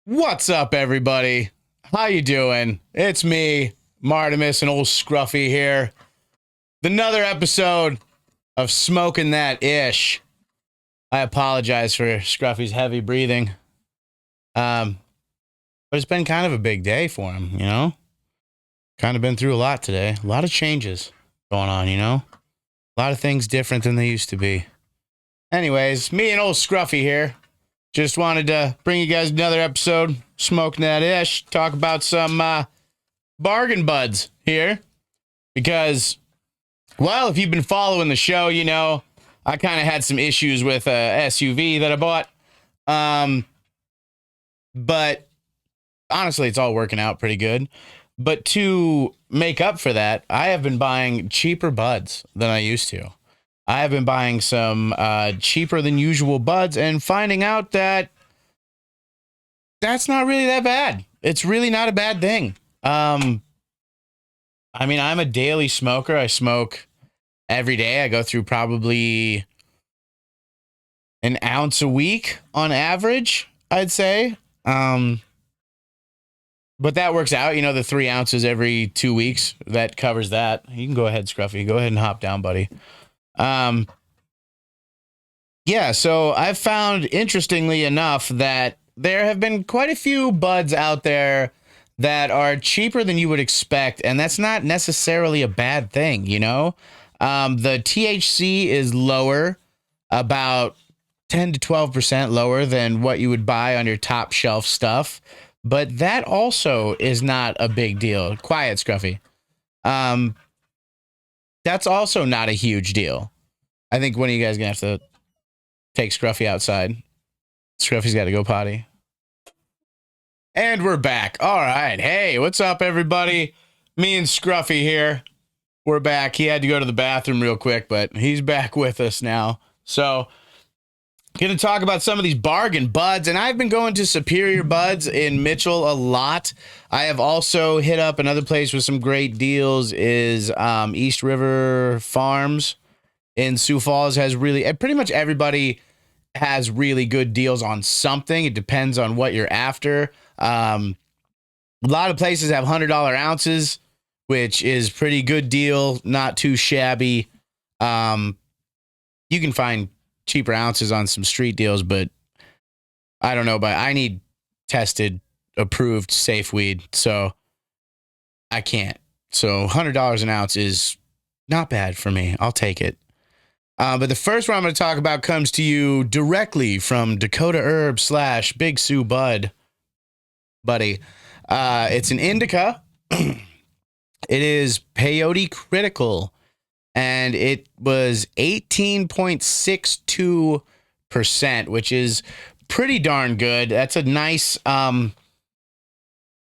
What's up, everybody? How you doing? It's me, Martimus, and old Scruffy here. Another episode of Smoking That Ish. I apologize for Scruffy's heavy breathing. But it's been kind of a big day for him, you know? Kind of been through a lot today. A lot of changes going on, you know? A lot of things different than they used to be. Anyways, me and old Scruffy here. Just wanted to bring you guys another episode, Smoking That Ish, talk about some bargain buds here. Because, well, if you've been following the show, you know, I kind of had some issues with a SUV that I bought. But honestly, it's all working out pretty good. But to make up for that, I have been buying cheaper buds than I used to. I have been buying some cheaper than usual buds and finding out that that's not really that bad. It's really not a bad thing. I mean, I'm a daily smoker. I smoke every day. I go through probably an ounce a week on average, I'd say. But that works out, you know, the 3 ounces every 2 weeks. That covers that. You can go ahead, Scruffy. Go ahead and hop down, buddy. Yeah, so I've found, interestingly enough, that there have been quite a few buds out there that are cheaper than you would expect, and that's not necessarily a bad thing, you know? The THC is lower, about 10 to 12% lower than what you would buy on your top shelf stuff, but that also is not a big deal. Quiet, Scruffy. That's also not a huge deal. I think one of you guys gonna have to take Scruffy outside. Scruffy's got to go potty. And we're back. All right. Hey, what's up, everybody? Me and Scruffy here. We're back. He had to go to the bathroom real quick, but he's back with us now. So, going to talk about some of these bargain buds, and I've been going to Superior Buds in Mitchell a lot. I have also hit up another place with some great deals is East River Farms in Sioux Falls. Has really, pretty much everybody has really good deals on something. It depends on what you're after. A lot of places have $100 ounces, which is pretty good deal, not too shabby. You can find cheaper ounces on some street deals, but I don't know, but I need tested, approved, safe weed, so I can't. So $100 an ounce is not bad for me. I'll take it. But the first one I'm going to talk about comes to you directly from Dakota Herb / Big Sioux Bud, buddy. It's an indica. It is peyote critical, and it was 18.62%, which is pretty darn good. That's a nice. When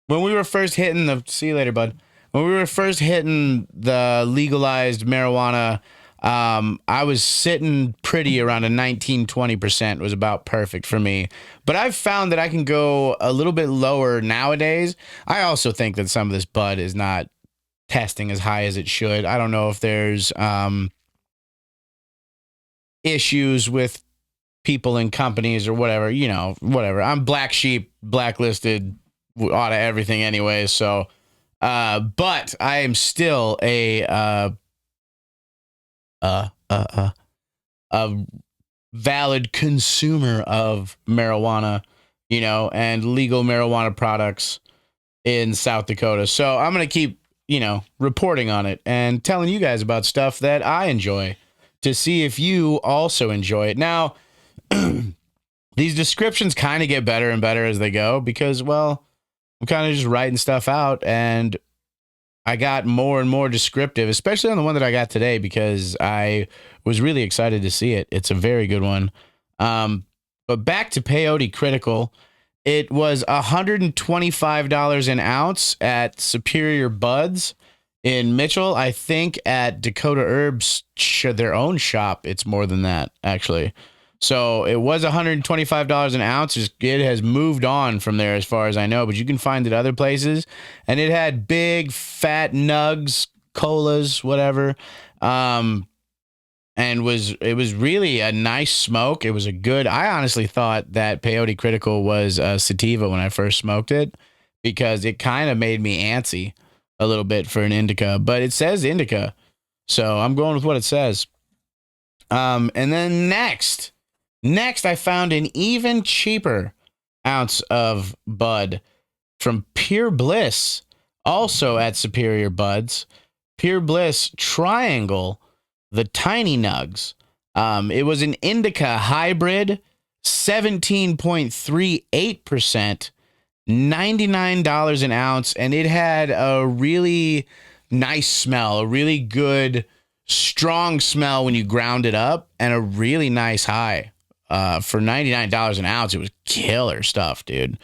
we were first hitting the, see you later, bud. When we were first hitting the legalized marijuana, I was sitting pretty around a 19-20% was about perfect for me. But I've found that I can go a little bit lower nowadays. I also think that some of this bud is not testing as high as it should. I don't know if there's issues with people and companies or whatever, you know, whatever. I'm black sheep, blacklisted out of everything anyway. So, but I am still a valid consumer of marijuana, you know, and legal marijuana products in South Dakota. So I'm going to keep, you know, reporting on it and telling you guys about stuff that I enjoy to see if you also enjoy it. Now, these descriptions kind of get better and better as they go because, well, I'm kind of just writing stuff out, and I got more and more descriptive, especially on the one that I got today, because I was really excited to see it. It's a very good one. But back to Peyote Critical. It was $125 an ounce at Superior Buds in Mitchell. I think at Dakota Herbs, their own shop, it's more than that, actually. So it was $125 an ounce. It has moved on from there as far as I know, but you can find it other places. And it had big, fat nugs, colas, whatever. and it was really a nice smoke. It was a good. I honestly thought that Peyote Critical was sativa when I first smoked it because it kind of made me antsy a little bit for an indica, but it says indica, so I'm going with what it says. And then next I found an even cheaper ounce of bud from Pure Bliss, also at Superior Buds. Pure Bliss Triangle, the Tiny Nugs. It was an indica hybrid, 17.38%, $99 an ounce, and it had a really nice smell, a really good, strong smell when you ground it up, and a really nice high. For $99 an ounce, it was killer stuff, dude.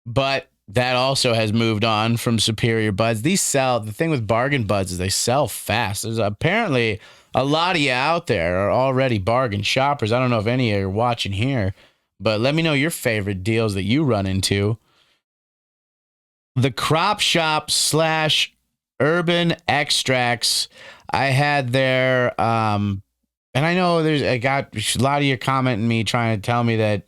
But that also has moved on from Superior Buds. These sell, the thing with bargain buds is they sell fast. There's apparently a lot of you out there are already bargain shoppers. I don't know if any of you are watching here, but let me know your favorite deals that you run into. The Crop Shop / Urban Extracts. I had there, and I know I got a lot of you commenting me trying to tell me that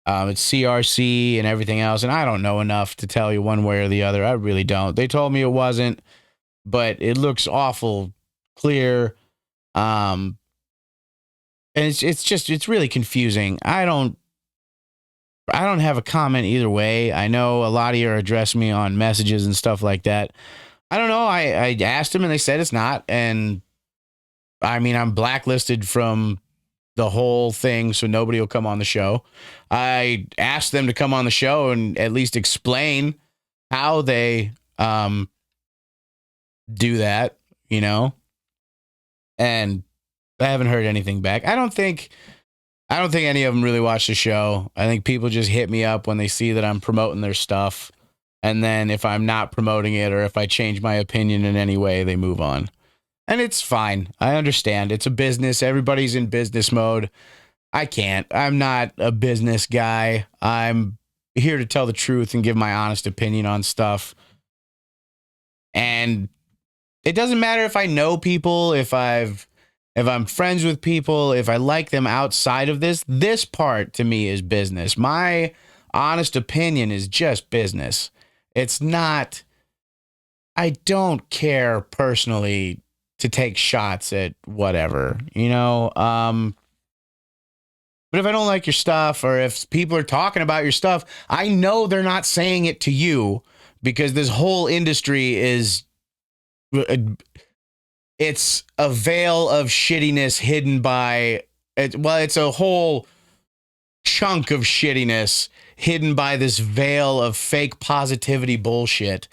it's CRC and everything else, and I don't know enough to tell you one way or the other. I really don't. They told me it wasn't, but it looks awful clear. And it's really confusing. I don't have a comment either way. I know a lot of you are addressing me on messages and stuff like that. I don't know. I asked them and they said it's not. And I mean, I'm blacklisted from the whole thing, so nobody will come on the show. I asked them to come on the show and at least explain how they do that, you know? And I haven't heard anything back. I don't think any of them really watch the show. I think people just hit me up when they see that I'm promoting their stuff. And then if I'm not promoting it or if I change my opinion in any way, they move on. And it's fine. I understand. It's a business. Everybody's in business mode. I can't. I'm not a business guy. I'm here to tell the truth and give my honest opinion on stuff. And it doesn't matter if I know people, if I'm friends with people, if I like them outside of this part to me is business. My honest opinion is just business. It's not, I don't care personally to take shots at whatever, you know? But if I don't like your stuff or if people are talking about your stuff, I know they're not saying it to you because this whole industry is, it's a veil of shittiness hidden by, it's a whole chunk of shittiness hidden by this veil of fake positivity bullshit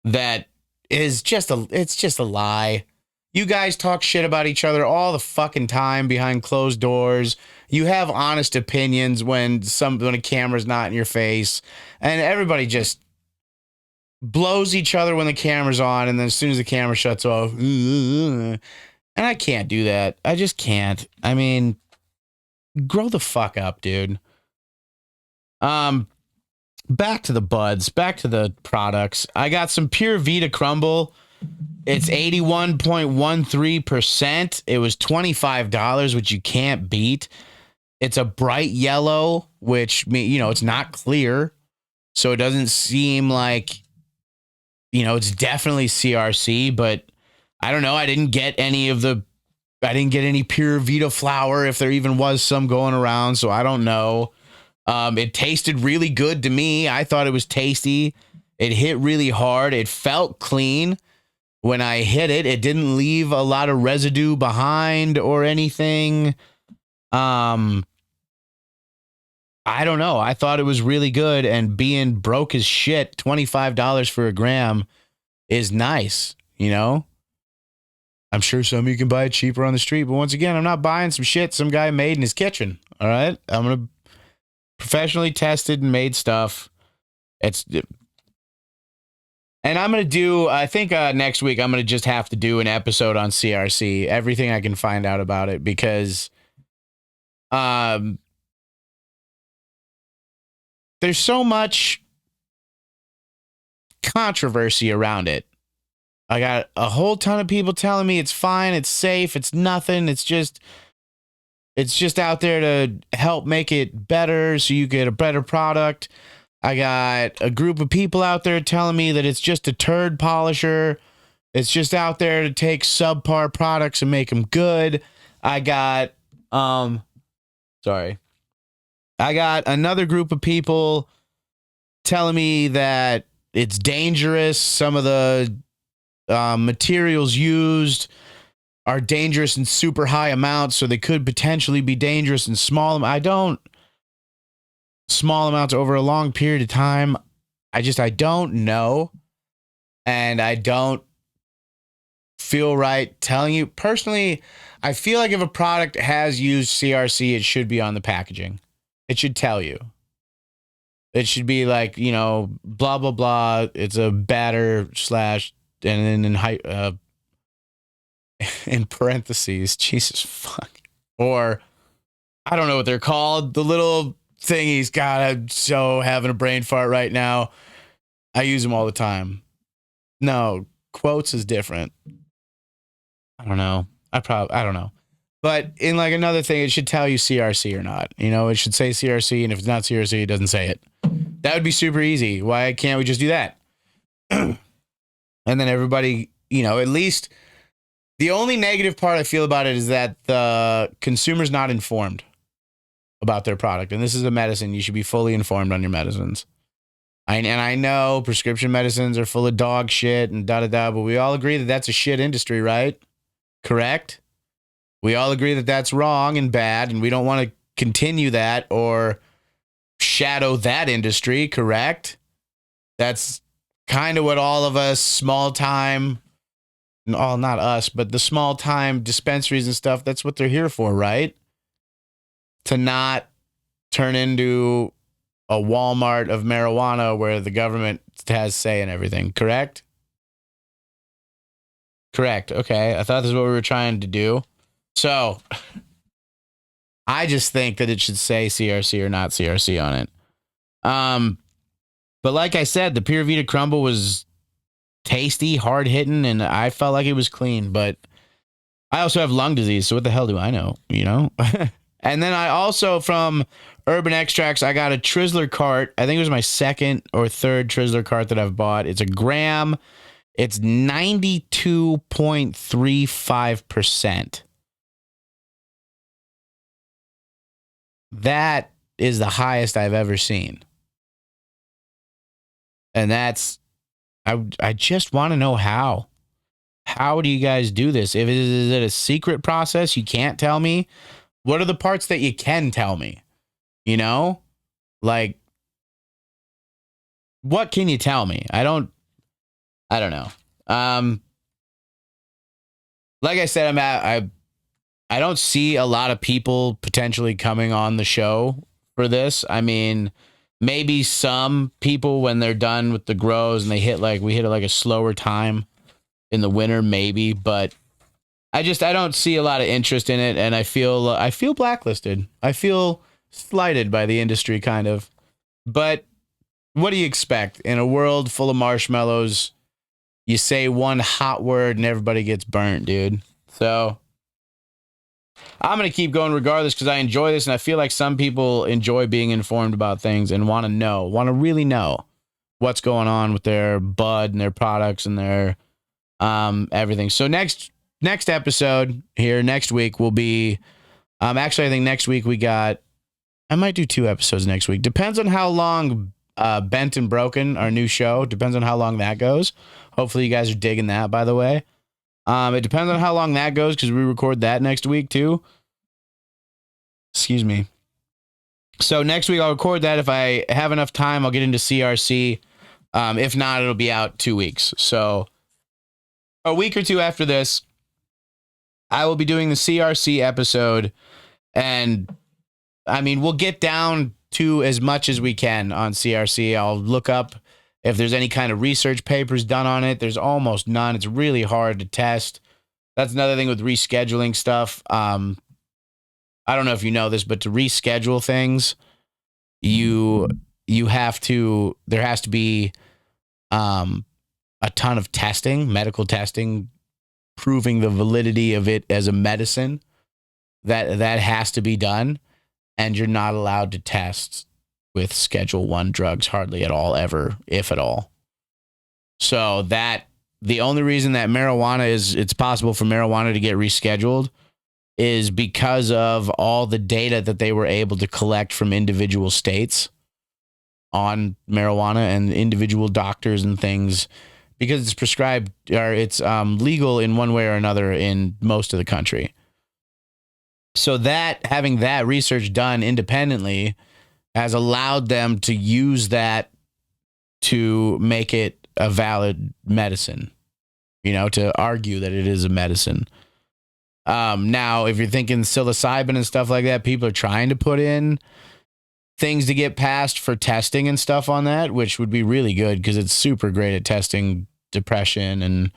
that is it's just a lie. You guys talk shit about each other all the fucking time behind closed doors. You have honest opinions when a camera's not in your face, and everybody just blows each other when the camera's on, and then as soon as the camera shuts off, and I can't do that. I just can't. I mean, grow the fuck up, dude. Back to the buds, back to the products. I got some Pure Vita Crumble. It's 81.13%. It was $25, which you can't beat. It's a bright yellow, which, you know, it's not clear. So it doesn't seem like, you know, it's definitely CRC, but I don't know. I didn't get any Pure Vita flower, if there even was some going around. So I don't know. It tasted really good to me. I thought it was tasty. It hit really hard. It felt clean. When I hit it, it didn't leave a lot of residue behind or anything. I don't know. I thought it was really good, and being broke as shit, $25 for a gram is nice, you know? I'm sure some of you can buy it cheaper on the street, but once again, I'm not buying some shit some guy made in his kitchen, all right? I'm going to professionally tested and made stuff. And I'm going to do, I think next week, I'm going to just have to do an episode on CRC, everything I can find out about it, because there's so much controversy around it. I got a whole ton of people telling me it's fine, it's safe, it's nothing, it's just out there to help make it better so you get a better product. I got a group of people out there telling me that it's just a turd polisher. It's just out there to take subpar products and make them good. I got I got another group of people telling me that it's dangerous. Some of the materials used are dangerous in super high amounts, so they could potentially be dangerous in small amounts over a long period of time. I don't know. And I don't feel right telling you. Personally, I feel like if a product has used CRC, it should be on the packaging. It should tell you. It should be like, blah, blah, blah. It's a batter slash, and then in parentheses, Jesus fuck. Or, I don't know what they're called. The little thingies, God, I'm so having a brain fart right now. I use them all the time. No, quotes is different. I don't know. I don't know. But in like another thing, it should tell you CRC or not. It should say CRC, and if it's not CRC, it doesn't say it. That would be super easy. Why can't we just do that? And then everybody, at least the only negative part I feel about it is that the consumer's not informed about their product. And this is a medicine. You should be fully informed on your medicines. And I know prescription medicines are full of dog shit and da-da-da, but we all agree that that's a shit industry, right? Correct? We all agree that that's wrong and bad, and we don't want to continue that or shadow that industry, correct? That's kind of what all of us small-time, not us, but the small-time dispensaries and stuff, that's what they're here for, right? To not turn into a Walmart of marijuana where the government has say in everything, correct? Correct. Okay. I thought this is what we were trying to do. So I just think that it should say CRC or not CRC on it. But like I said, the Pure Vita Crumble was tasty, hard hitting, and I felt like it was clean, but I also have lung disease. So what the hell do I know? And then I also, from Urban Extracts, I got a Trizler cart. I think it was my second or third Trizler cart that I've bought. It's a gram. It's 92.35%. That is the highest I've ever seen. And that's, I just want to know how. How do you guys do this? Is it a secret process? You can't tell me. What are the parts that you can tell me? Like, what can you tell me? I don't know. Like I said, I don't see a lot of people potentially coming on the show for this. I mean, maybe some people when they're done with the grows and we hit a slower time in the winter, maybe, but I don't see a lot of interest in it, and I feel blacklisted. I feel slighted by the industry, kind of. But what do you expect in a world full of marshmallows? You say one hot word and everybody gets burnt, dude. So I'm gonna keep going regardless because I enjoy this, and I feel like some people enjoy being informed about things and want to really know what's going on with their bud and their products and their everything. So next episode here next week will be actually I think next week I might do 2 episodes next week. Depends on how long Bent and Broken, our new show, depends on how long that goes. Hopefully you guys are digging that, by the way. It depends on how long that goes because we record that next week too. Excuse me. So next week I'll record that. If I have enough time, I'll get into CRC. If not, it'll be out 2 weeks. So a week or 2 after this, I will be doing the CRC episode, and I mean, we'll get down to as much as we can on CRC. I'll look up if there's any kind of research papers done on it. There's almost none. It's really hard to test. That's another thing with rescheduling stuff. I don't know if you know this, but to reschedule things, there has to be, I a ton of testing, medical testing, proving the validity of it as a medicine. That has to be done, and you're not allowed to test with Schedule 1 drugs hardly at all, ever, if at all. So the only reason that it's possible for marijuana to get rescheduled is because of all the data that they were able to collect from individual states on marijuana and individual doctors and things, because it's prescribed or it's legal in one way or another in most of the country. So having that research done independently has allowed them to use that to make it a valid medicine, to argue that it is a medicine. Now, if you're thinking psilocybin and stuff like that, people are trying to put in things to get passed for testing and stuff on that, which would be really good because it's super great at testing depression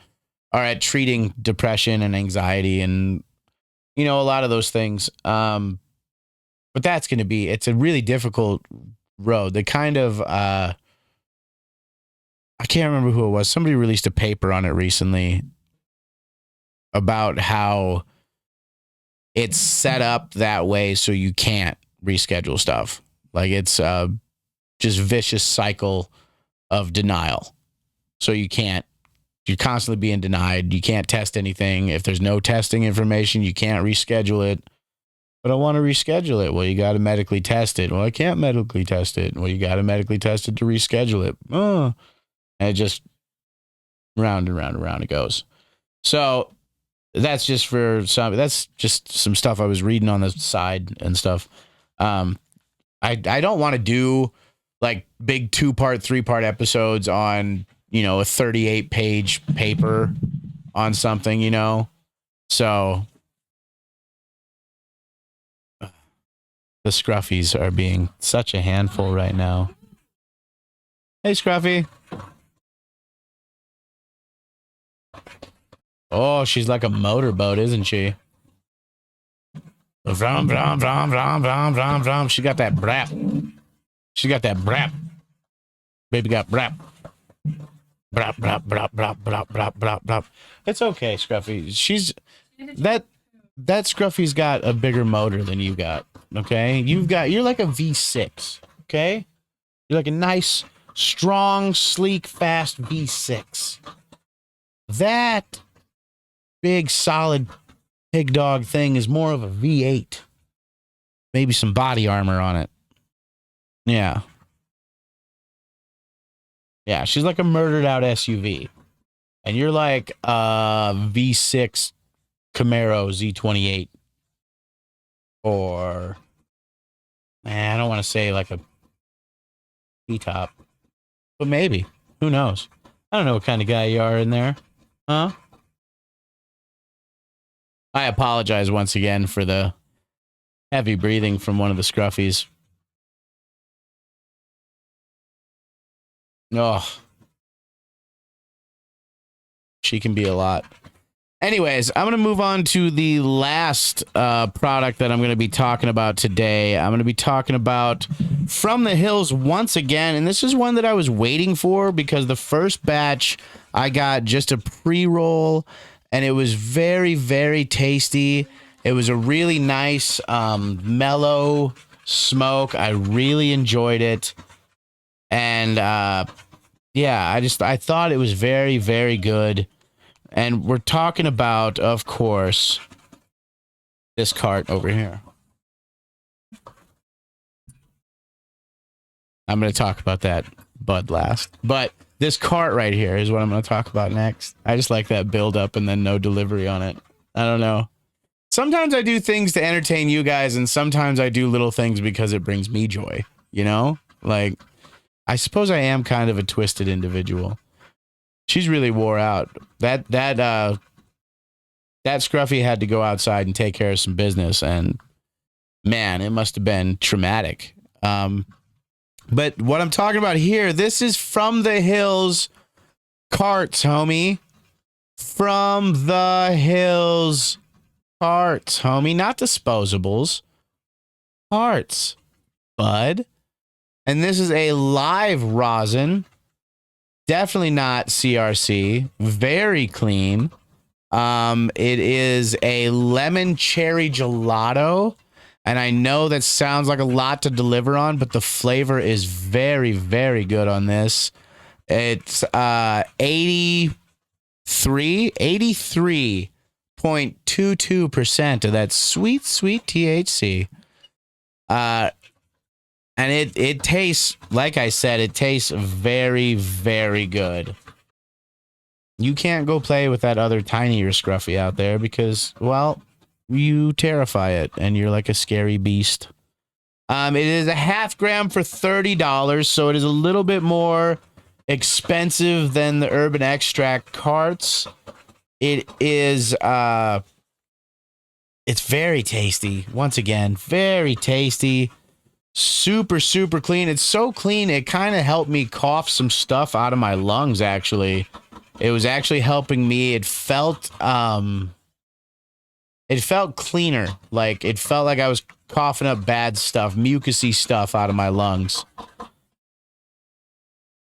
or at treating depression and anxiety and, a lot of those things. But it's a really difficult road. The kind of, I can't remember who it was. Somebody released a paper on it recently about how it's set up that way so you can't reschedule stuff. Like it's just vicious cycle of denial. So you're constantly being denied. You can't test anything. If there's no testing information, you can't reschedule it. But I want to reschedule it. Well, you got to medically test it. Well, I can't medically test it. Well, you got to medically test it to reschedule it. Oh. And it just round and round and round it goes. So that's just some stuff I was reading on the side and stuff. I don't want to do like big 2-part, 3-part episodes on, a 38-page paper on something, So the Scruffies are being such a handful right now. Hey, Scruffy. Oh, she's like a motorboat, isn't she? Vroom, vroom, vroom, vroom, vroom, vroom, vroom. She got that brap. Baby got brap. Brap, brap, brap, brap, brap, brap, brap, brap. It's okay, Scruffy. That Scruffy's got a bigger motor than you got. Okay? You're like a V6. Okay? You're like a nice, strong, sleek, fast V6. That big, solid pig dog thing is more of a V8. Maybe some body armor on it. Yeah. Yeah, she's like a murdered out SUV. And you're like a V6 Camaro Z28. Or, I don't want to say like a T-top. But maybe. Who knows? I don't know what kind of guy you are in there. Huh? I apologize once again for the heavy breathing from one of the Scruffies. Oh. She can be a lot. Anyways, I'm going to move on to the last product that I'm going to be talking about today. I'm going to be talking about From the Hills once again. And this is one that I was waiting for because the first batch I got just a pre-roll. And it was very, very tasty. It was a really nice, mellow smoke. I really enjoyed it. And, I thought it was very, very good. And we're talking about, of course, this cart over here. I'm going to talk about that bud last. But this cart right here is what I'm going to talk about next. I just like that build up and then no delivery on it. I don't know. Sometimes I do things to entertain you guys, and sometimes I do little things because it brings me joy, Like, I suppose I am kind of a twisted individual. She's really wore out. That Scruffy had to go outside and take care of some business, and man, it must have been traumatic. But what I'm talking about here, this is From the Hills carts, homie. From the Hills carts, homie. Not disposables. Carts, bud. And this is a live rosin Definitely not CRC. Very clean. It is a lemon cherry gelato. And I know that sounds like a lot to deliver on, but the flavor is very, very good on this. It's 83.22% of that sweet, sweet THC. And it tastes, like I said, it tastes very, very good. You can't go play with that other tinier scruffy out there because, well, you terrify it and you're like a scary beast. It is a half gram for $30, so it is a little bit more expensive than the Urban Extract carts. It is, it's very tasty. Once again, very tasty. Super, super clean. It's so clean, it kind of helped me cough some stuff out of my lungs, actually. It was actually helping me. It felt cleaner. Like, it felt like I was coughing up bad stuff, mucusy stuff out of my lungs.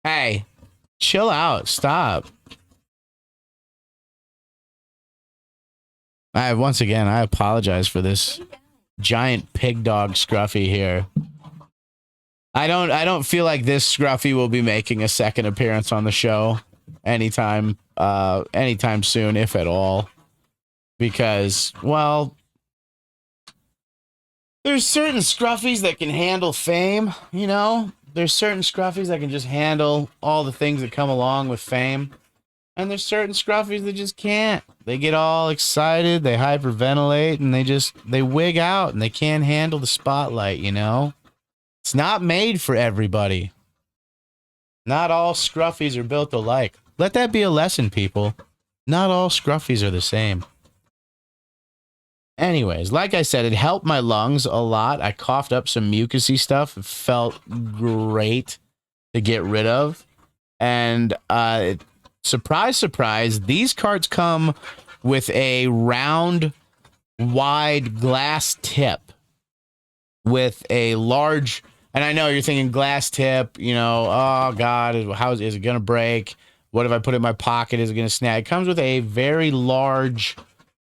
Hey, chill out. Stop. Once again, I apologize for this giant pig dog scruffy here. I don't feel like this scruffy will be making a second appearance on the show anytime soon, if at all. Because, well, there's certain scruffies that can handle fame, you know? There's certain scruffies that can just handle all the things that come along with fame. And there's certain scruffies that just can't. They get all excited, they hyperventilate, and they wig out, and they can't handle the spotlight, you know? It's not made for everybody. Not all scruffies are built alike. Let that be a lesson, people. Not all scruffies are the same. Anyways, like I said, it helped my lungs a lot. I coughed up some mucusy stuff. It felt great to get rid of. And surprise, surprise, these carts come with a round, wide glass tip with a large... And I know you're thinking glass tip, you know, oh, God, how is it going to break? What if I put it in my pocket? Is it going to snag? It comes with a very large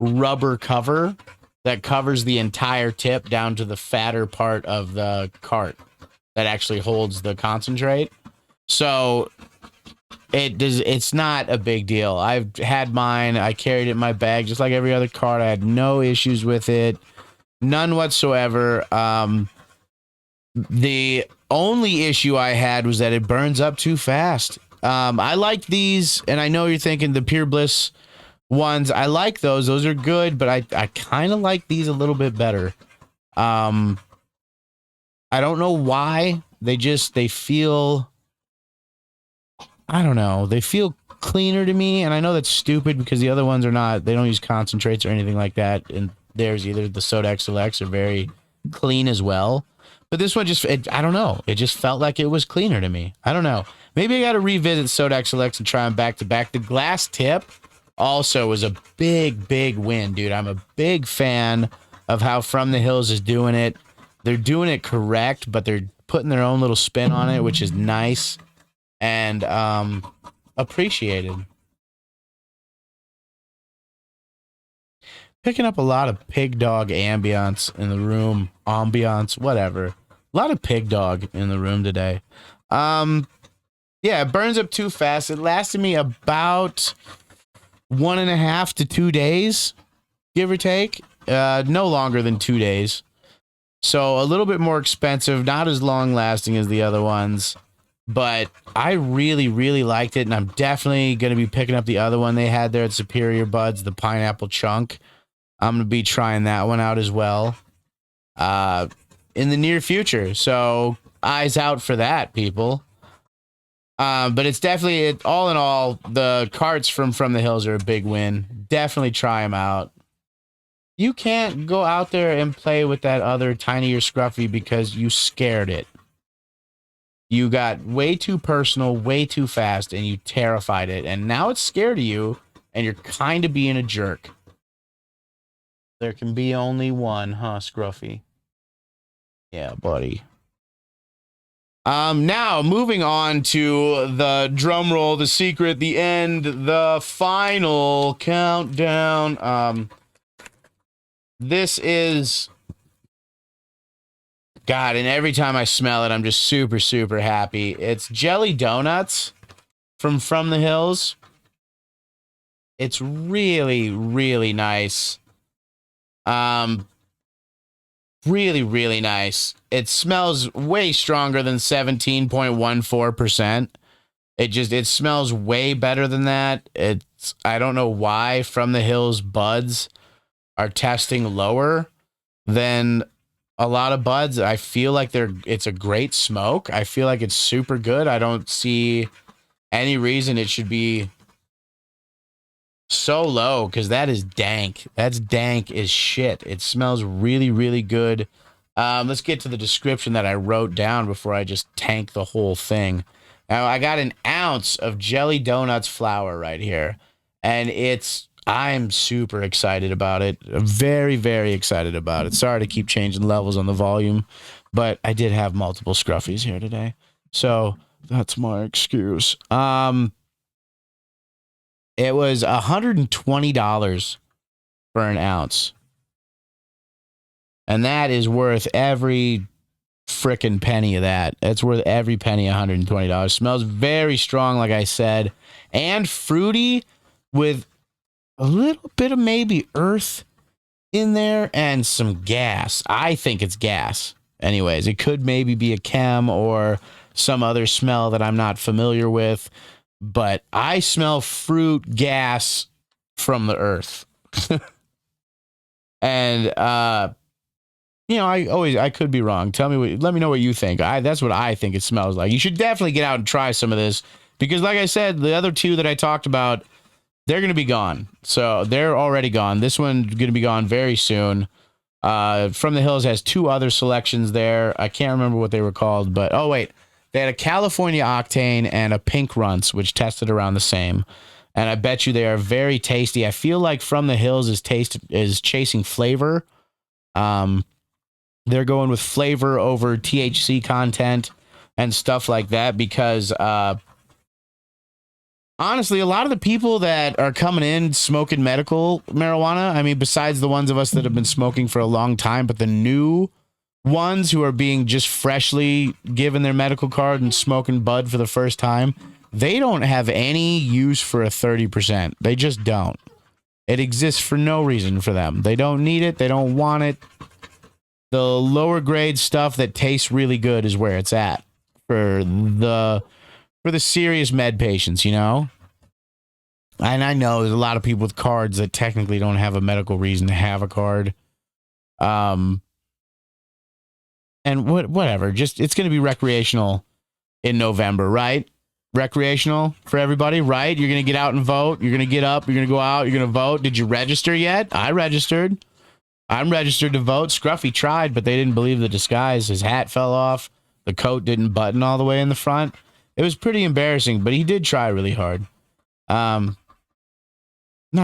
rubber cover that covers the entire tip down to the fatter part of the cart that actually holds the concentrate. So it's not a big deal. I've had mine. I carried it in my bag just like every other cart. I had no issues with it. None whatsoever. The only issue I had was that it burns up too fast. I like these, and I know you're thinking the Pure Bliss ones. I like those. Those are good, but I kind of like these a little bit better. I don't know why. They feel... I don't know. They feel cleaner to me, and I know that's stupid because the other ones are not. They don't use concentrates or anything like that, and theirs either. The Soda XLX are very clean as well. But this one I don't know. It just felt like it was cleaner to me. I don't know. Maybe I got to revisit Soda XLX and try them back to back. The glass tip also was a big, big win, dude. I'm a big fan of how From the Hills is doing it. They're doing it correct, but they're putting their own little spin on it, which is nice and appreciated. Picking up a lot of pig dog ambiance in the room. Ambiance, whatever. A lot of pig dog in the room today. Yeah, it burns up too fast. It lasted me about 1.5 to 2 days, give or take. No longer than 2 days. So a little bit more expensive, not as long lasting as the other ones. But I really, really liked it, and I'm definitely going to be picking up the other one they had there at Superior Buds, the Pineapple Chunk. I'm going to be trying that one out as well in the near future. So eyes out for that, people. But it's definitely, all in all, the carts from the Hills are a big win. Definitely try them out. You can't go out there and play with that other tinier scruffy because you scared it. You got way too personal, way too fast, and you terrified it. And now it's scared of you, and you're kind of being a jerk. There can be only one, huh, Scruffy? Yeah, buddy. Now moving on to the drum roll, the secret, the end, the final countdown. This is God, and every time I smell it, I'm just super, super happy. It's jelly donuts from the Hills. It's really, really nice. Really, really nice. It smells way stronger than 17.14%. It smells way better than that. I don't know why From the Hills buds are testing lower than a lot of buds. I feel like it's a great smoke. I feel like it's super good. I don't see any reason it should be so low, because that is dank. That's dank as shit. It smells really, really good. Let's get to the description that I wrote down before I just tank the whole thing. Now, I got an ounce of Jelly Donuts flour right here, and I'm super excited about it. Very, very excited about it. Sorry to keep changing levels on the volume, but I did have multiple scruffies here today, so that's my excuse. It was $120 for an ounce. And that is worth every frickin' penny of that. It's worth every penny, $120. Smells very strong, like I said, and fruity with a little bit of maybe earth in there and some gas. I think it's gas. Anyways, it could maybe be a chem or some other smell that I'm not familiar with. But I smell fruit gas from the earth. And, I could be wrong. Let me know what you think. That's what I think it smells like. You should definitely get out and try some of this, because like I said, the other two that I talked about, they're going to be gone. So they're already gone. This one's going to be gone very soon. From the Hills has two other selections there. I can't remember what they were called, but, oh wait. They had a California Octane and a Pink Runts, which tested around the same. And I bet you they are very tasty. I feel like From the Hills is chasing flavor. They're going with flavor over THC content and stuff like that, because honestly, a lot of the people that are coming in smoking medical marijuana, I mean, besides the ones of us that have been smoking for a long time, but the new ones who are being just freshly given their medical card and smoking bud for the first time, they don't have any use for a 30%. They just don't. It exists for no reason for them. They don't need it. They don't want it. The lower grade stuff that tastes really good is where it's at for the serious med patients, you know? And I know there's a lot of people with cards that technically don't have a medical reason to have a card. And whatever, just it's going to be recreational in November, right? Recreational for everybody, right? You're going to get out and vote. You're going to get up. You're going to go out. You're going to vote. Did you register yet? I registered. I'm registered to vote. Scruffy tried, but they didn't believe the disguise. His hat fell off. The coat didn't button all the way in the front. It was pretty embarrassing, but he did try really hard. Not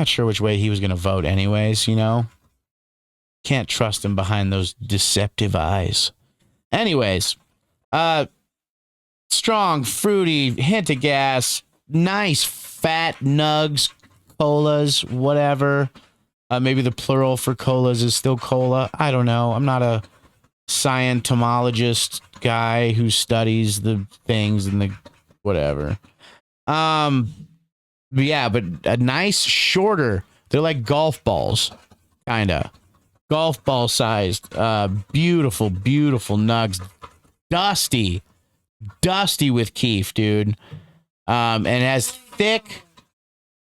sure which way he was going to vote anyways, you know? Can't trust him behind those deceptive eyes. Anyways, strong, fruity, hint of gas, nice, fat nugs, colas, whatever. Maybe the plural for colas is still cola. I don't know. I'm not a scientologist guy who studies the things and the whatever. But a nice, shorter. They're like golf balls, kind of. Golf ball sized, beautiful, beautiful nugs. Dusty with keef, dude. And it has thick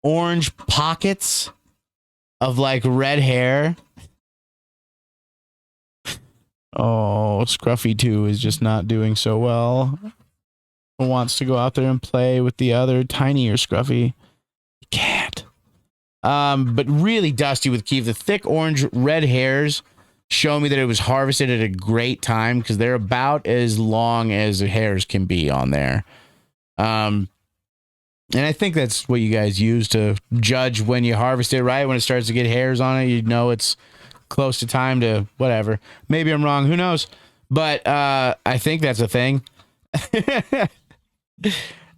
orange pockets of like red hair. Oh, Scruffy 2 is just not doing so well. Wants to go out there and play with the other tinier Scruffy. He can't. But really dusty with keef. The thick orange red hairs show me that it was harvested at a great time, because they're about as long as hairs can be on there. And I think that's what you guys use to judge when you harvest it, right? When it starts to get hairs on it, you know it's close to time to whatever. Maybe I'm wrong. Who knows? But I think that's a thing. And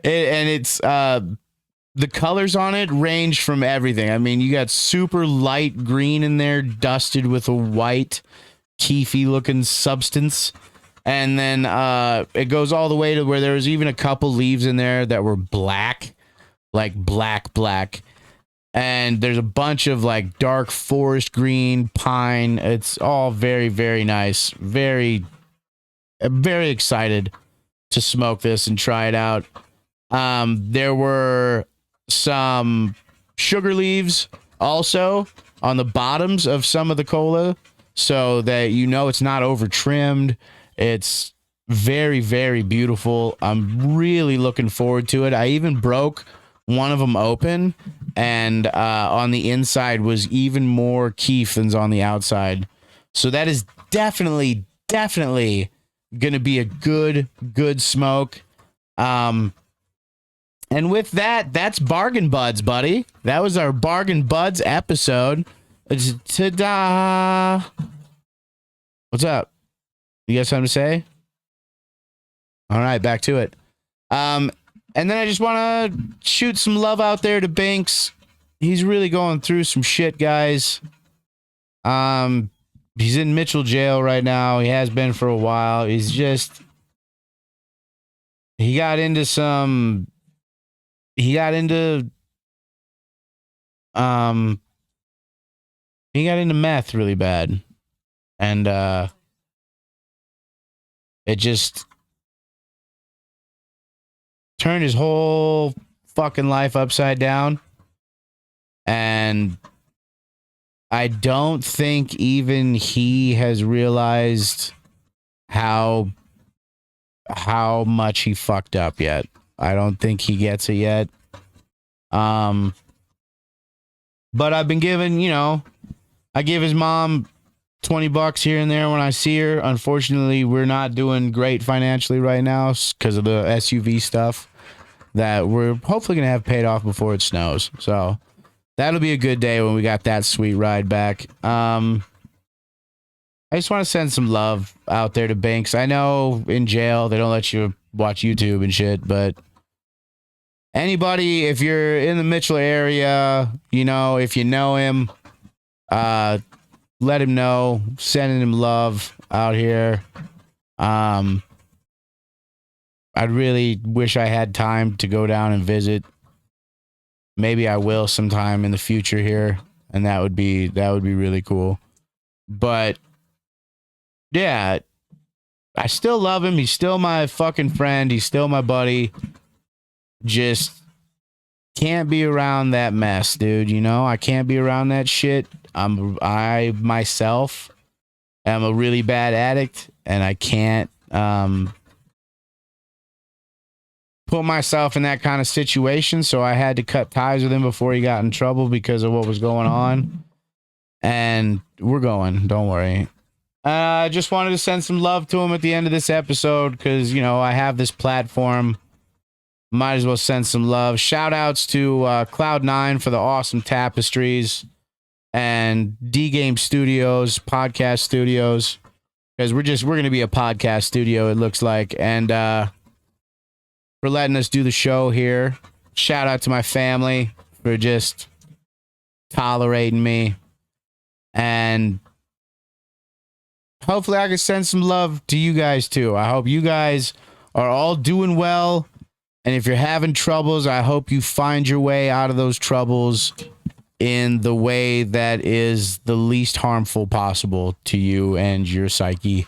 it's the colors on it range from everything. I mean, you got super light green in there, dusted with a white, keefy looking substance. And then it goes all the way to where there was even a couple leaves in there that were black, like black. And there's a bunch of like dark forest green, pine. It's all very, very nice. Very excited to smoke this and try it out. There were some sugar leaves also on the bottoms of some of the cola, so that you know it's not over trimmed. It's very, very beautiful. I'm really looking forward to it. I even broke one of them open, and on the inside was even more keef than's on the outside. So that is definitely gonna be a good smoke. And with that, that's Bargain Buds, buddy. That was our Bargain Buds episode. Ta-da! What's up? You got something to say? All right, back to it. And then I just want to shoot some love out there to Binks. He's really going through some shit, guys. He's in Mitchell jail right now. He has been for a while. He got into meth really bad. And it just turned his whole fucking life upside down. And I don't think even he has realized how much he fucked up yet. I don't think he gets it yet. But I've been given, I give his mom $20 here and there when I see her. Unfortunately, we're not doing great financially right now because of the SUV stuff that we're hopefully going to have paid off before it snows. So that'll be a good day when we got that sweet ride back. I just want to send some love out there to Banks. I know in jail they don't let you watch YouTube and shit, but anybody, if you're in the Mitchell area, if you know him, let him know. Sending him love out here. I really wish I had time to go down and visit. Maybe I will sometime in the future here, and that would be really cool. But yeah, I still love him. He's still my fucking friend. He's still my buddy. Just can't be around that mess, dude. I can't be around that shit. I myself am a really bad addict, and I can't put myself in that kind of situation. So I had to cut ties with him before he got in trouble because of what was going on. And we're going. Don't worry. I just wanted to send some love to him at the end of this episode because, I have this platform. Might as well send some love. Shout outs to Cloud9 for the awesome tapestries and D Game Studios, podcast studios, because we're going to be a podcast studio, it looks like. And for letting us do the show here. Shout out to my family for just tolerating me. And hopefully I can send some love to you guys too. I hope you guys are all doing well. And if you're having troubles, I hope you find your way out of those troubles in the way that is the least harmful possible to you and your psyche.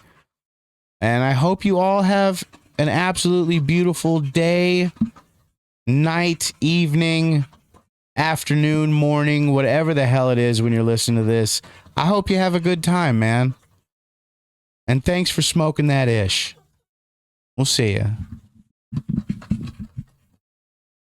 And I hope you all have an absolutely beautiful day, night, evening, afternoon, morning, whatever the hell it is when you're listening to this. I hope you have a good time, man. And thanks for smoking that ish. We'll see ya.